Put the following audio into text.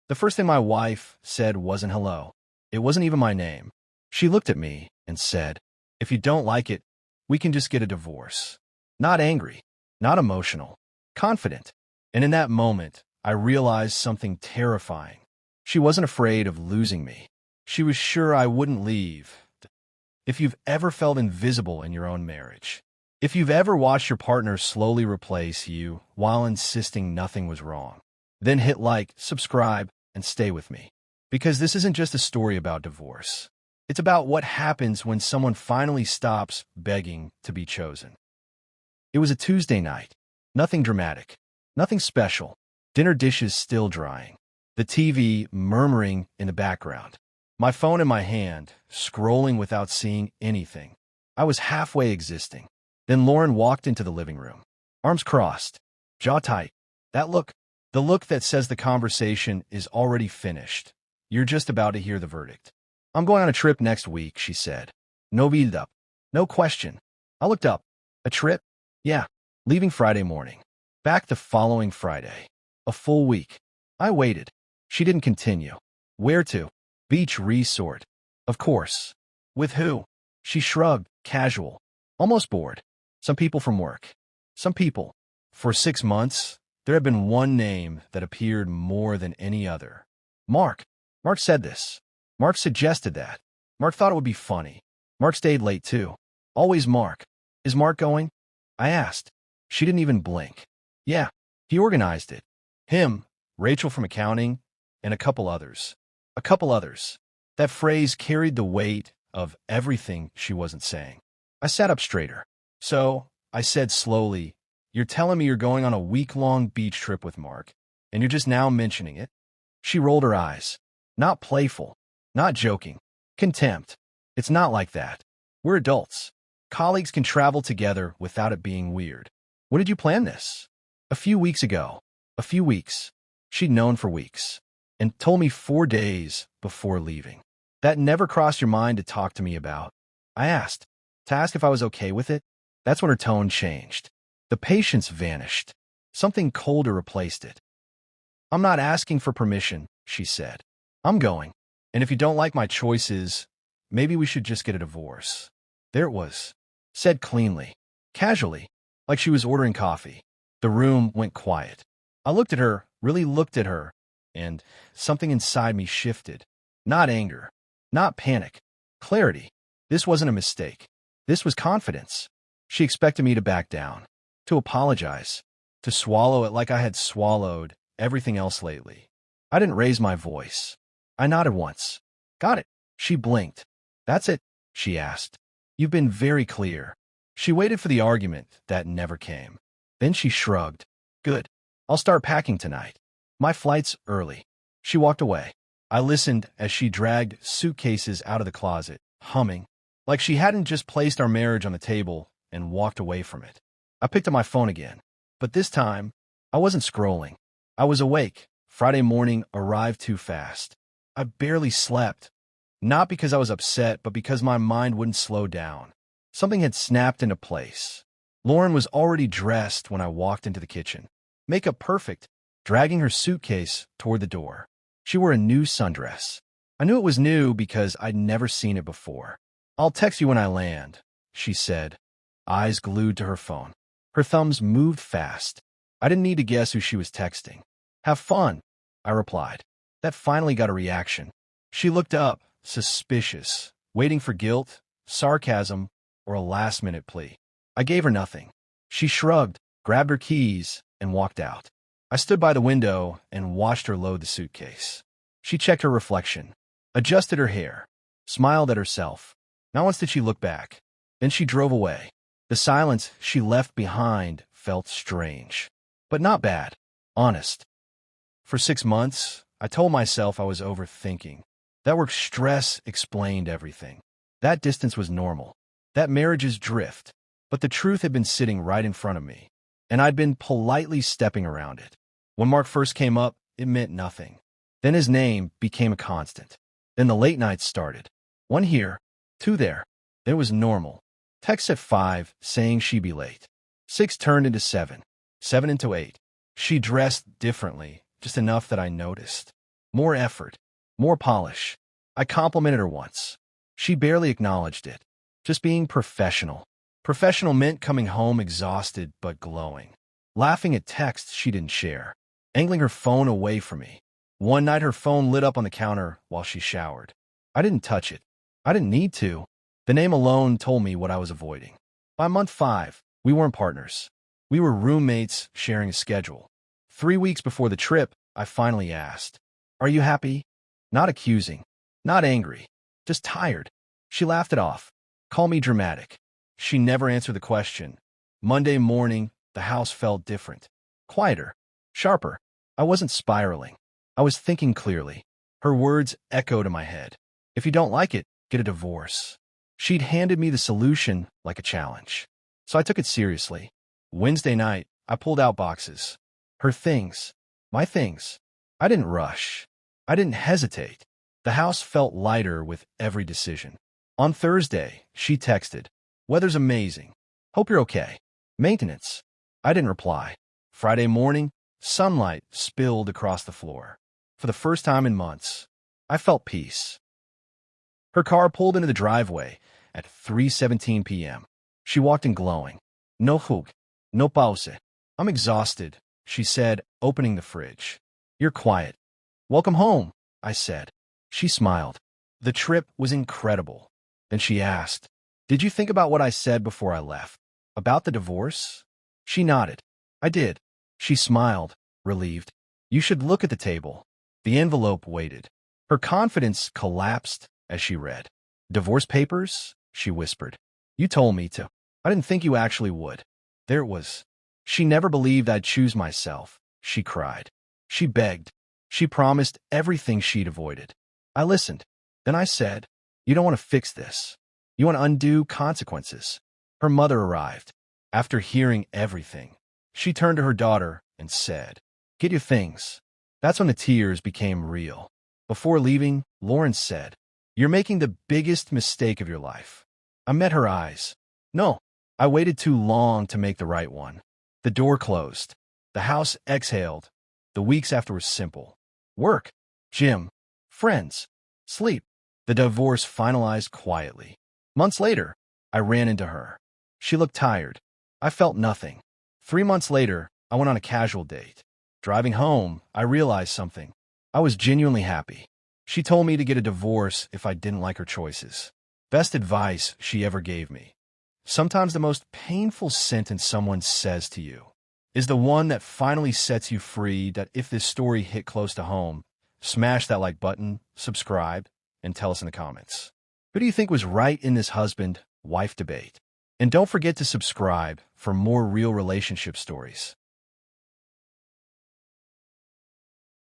The first thing my wife said wasn't hello. It wasn't even my name. She looked at me and said, "If you don't like it, we can just get a divorce." Not angry, not emotional, confident. And in that moment, I realized something terrifying. She wasn't afraid of losing me. She was sure I wouldn't leave. If you've ever felt invisible in your own marriage, if you've ever watched your partner slowly replace you while insisting nothing was wrong, then hit like, subscribe, and stay with me. Because this isn't just a story about divorce. It's about what happens when someone finally stops begging to be chosen. It was a Tuesday night. Nothing dramatic. Nothing special. Dinner dishes still drying. The TV murmuring in the background. My phone in my hand, scrolling without seeing anything. I was halfway existing. Then Lauren walked into the living room. Arms crossed. Jaw tight. That look. The look that says the conversation is already finished. You're just about to hear the verdict. "I'm going on a trip next week," she said. No build up. No question. I looked up. A trip? Yeah. Leaving Friday morning. Back the following Friday. A full week. I waited. She didn't continue. Where to? Beach resort. Of course. With who? She shrugged, casual. Almost bored. Some people from work. Some people. For 6 months, there had been one name that appeared more than any other. Mark. Mark said this. Mark suggested that. Mark thought it would be funny. Mark stayed late too. Always Mark. Is Mark going? I asked. She didn't even blink. Yeah, he organized it. Him, Rachel from accounting, and a couple others. A couple others. That phrase carried the weight of everything she wasn't saying. I sat up straighter. "So," I said slowly, "you're telling me you're going on a week-long beach trip with Mark, and you're just now mentioning it?" She rolled her eyes. Not playful. Not joking. Contempt. "It's not like that. We're adults. Colleagues can travel together without it being weird. When did you plan this?" "A few weeks ago." A few weeks. She'd known for weeks. And told me 4 days before leaving. "That never crossed your mind to talk to me about?" I asked. To ask if I was okay with it? That's when her tone changed. The patience vanished. Something colder replaced it. "I'm not asking for permission," she said. "I'm going. And if you don't like my choices, maybe we should just get a divorce." There it was. Said cleanly. Casually. Like she was ordering coffee. The room went quiet. I looked at her, really looked at her, and something inside me shifted. Not anger. Not panic. Clarity. This wasn't a mistake. This was confidence. She expected me to back down. To apologize. To swallow it like I had swallowed everything else lately. I didn't raise my voice. I nodded once. "Got it." She blinked. "That's it?" she asked. "You've been very clear." She waited for the argument that never came. Then she shrugged. "Good. I'll start packing tonight. My flight's early." She walked away. I listened as she dragged suitcases out of the closet, humming, like she hadn't just placed our marriage on the table and walked away from it. I picked up my phone again. But this time, I wasn't scrolling. I was awake. Friday morning arrived too fast. I barely slept. Not because I was upset, but because my mind wouldn't slow down. Something had snapped into place. Lauren was already dressed when I walked into the kitchen. Makeup perfect, dragging her suitcase toward the door. She wore a new sundress. I knew it was new because I'd never seen it before. "I'll text you when I land," she said, eyes glued to her phone. Her thumbs moved fast. I didn't need to guess who she was texting. "Have fun," I replied. That finally got a reaction. She looked up, suspicious, waiting for guilt, sarcasm, or a last-minute plea. I gave her nothing. She shrugged, grabbed her keys, and walked out. I stood by the window and watched her load the suitcase. She checked her reflection, adjusted her hair, smiled at herself. Not once did she look back. Then she drove away. The silence she left behind felt strange, but not bad, honest. For 6 months, I told myself I was overthinking. That work stress explained everything. That distance was normal. That marriages drift. But the truth had been sitting right in front of me, and I'd been politely stepping around it. When Mark first came up, it meant nothing. Then his name became a constant. Then the late nights started. 1 here, 2 there. It was normal. Texts at 5 saying she'd be late. 6 turned into 7. 7 into 8. She dressed differently, just enough that I noticed. More effort. More polish. I complimented her once. She barely acknowledged it. Just being professional. Professional meant coming home exhausted but glowing. Laughing at texts she didn't share. Angling her phone away from me. One night her phone lit up on the counter while she showered. I didn't touch it. I didn't need to. The name alone told me what I was avoiding. By month 5, we weren't partners. We were roommates sharing a schedule. 3 weeks before the trip, I finally asked, "Are you happy?" Not accusing. Not angry. Just tired. She laughed it off. Call me dramatic. She never answered the question. Monday morning, the house felt different. Quieter. Sharper. I wasn't spiraling. I was thinking clearly. Her words echoed in my head. If you don't like it, get a divorce. She'd handed me the solution like a challenge. So I took it seriously. Wednesday night, I pulled out boxes. Her things. My things. I didn't rush. I didn't hesitate. The house felt lighter with every decision. On Thursday, she texted, "Weather's amazing. Hope you're okay. Maintenance." I didn't reply. Friday morning, sunlight spilled across the floor. For the first time in months, I felt peace. Her car pulled into the driveway at 3:17 p.m. She walked in glowing. "No hug. No pause. I'm exhausted," she said, opening the fridge. "You're quiet." "Welcome home," I said. She smiled. The trip was incredible. Then she asked, "Did you think about what I said before I left? About the divorce?" She nodded. "I did." She smiled, relieved. "You should look at the table." The envelope waited. Her confidence collapsed as she read. "Divorce papers?" she whispered. "You told me to. I didn't think you actually would." There it was. She never believed I'd choose myself. She cried. She begged. She promised everything she'd avoided. I listened. Then I said, "You don't want to fix this. You want to undo consequences." Her mother arrived. After hearing everything, she turned to her daughter and said, "Get your things." That's when the tears became real. Before leaving, Lauren said, "You're making the biggest mistake of your life." I met her eyes. No, I waited too long to make the right one. The door closed. The house exhaled. The weeks after were simple. Work, gym, friends, sleep. The divorce finalized quietly. Months later, I ran into her. She looked tired. I felt nothing. 3 months later, I went on a casual date. Driving home, I realized something. I was genuinely happy. She told me to get a divorce if I didn't like her choices. Best advice she ever gave me. Sometimes the most painful sentence someone says to you is the one that finally sets you free. That if this story hit close to home, smash that like button, subscribe, and tell us in the comments. Who do you think was right in this husband-wife debate? And don't forget to subscribe for more real relationship stories.